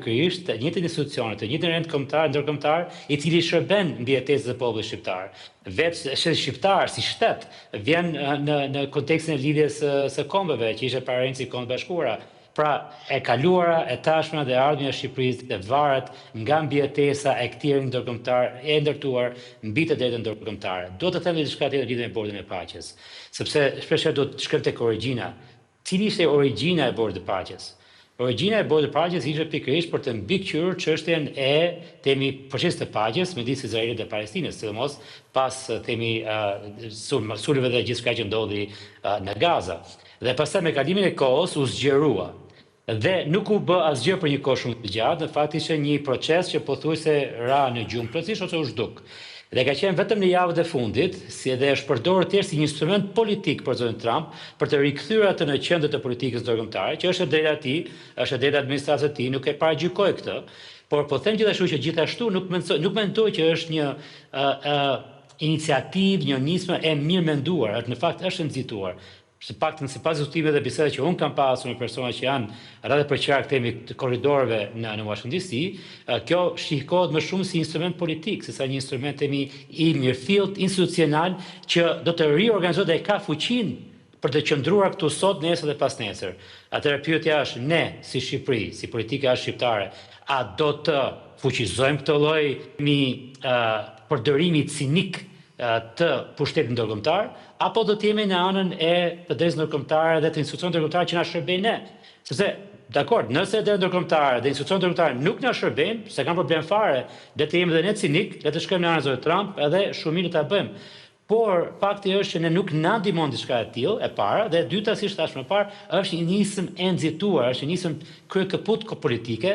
pikërisht të njëjtën institucione, të njëjtën rend kombëtar, ndërkombëtar, i cili shërben mbjetesës e popullit shqiptar. Vetë shteti shqiptar si shtet vjen në kontekstin e lidhjes së kombëve, që ishte para Kombeve të Bashkuara. Pra, e kaluara, e tashmja dhe ardhmja e Shqipërisë të varet nga mbjetesa e këtij rendi ndërkombëtar e ndërtuar mbi të drejtën ndërkombëtare. Do të them diçka tjetër lidhur me Bordin e Paqes, sepse shpesh do të shkojmë tek origjina. Cili ishte origjina e Bordit të Paqes? Origjina e Bordit të Paqes ishte pikërisht për të mbikëqyrë çështjen e procesit të paqes midis Izraelit dhe Palestinës, sidomos pas sulmeve dhe gjithçka që ndodhi në Gaza. Dhe pastaj me kalimin e kohës u zgjerua. Dhe nuk u bë asgjë për një kohë shumë të gjatë, në fakt ishte një proces që pothuajse ra në gjumë plotësisht ose u zhduk. Dhe ka qenë vetëm në javët e fundit, si edhe është përdorur thjesht si një instrument politik për zotin Trump, për të rikthyer atë në qendër të politikës ndërkombëtare, që është drejta e tij, është drejta e administratës së tij, nuk e paragjykoj këtë, por po them gjithashtu nuk mendoj që është një iniciativë, një nismë e mirë menduar, në fakt është nxituar. Së paktën sipas diskutimeve dhe bisedave që unë kam pasur me persona që janë rreth për qark të korridorëve në Washington DC, kjo shikohet më shumë si instrument politik, sesa një instrument i mirëfillt institucional që do të riorganizohet dhe ka fuqinë për të qëndruar këtu sot, nesër dhe pasnesër. Atëherë pyetja është, ne si Shqipëri, si politika shqiptare, a do të fuqizojmë këtë lloj përdorimi cinik të pushtetit ndërkombëtar, apo do të jemi në anën e të drejtës ndërkombëtare dhe të institucioneve ndërkombëtare që na shërbejnë ne. Sepse, dakord, nëse drejta ndërkombëtare dhe institucionet ndërkombëtare nuk na shërbejnë, se kanë problem fare, le të jemi dhe ne cinik, le të shkojmë në anën e zotit Trump edhe shumë mirë ta bëjmë. Por fakti është që ne nuk na ndihmon diçka e tillë, e para, dhe e dyta, siç thash më parë, është një nismë e nxituar, është një nismë kryekëput politike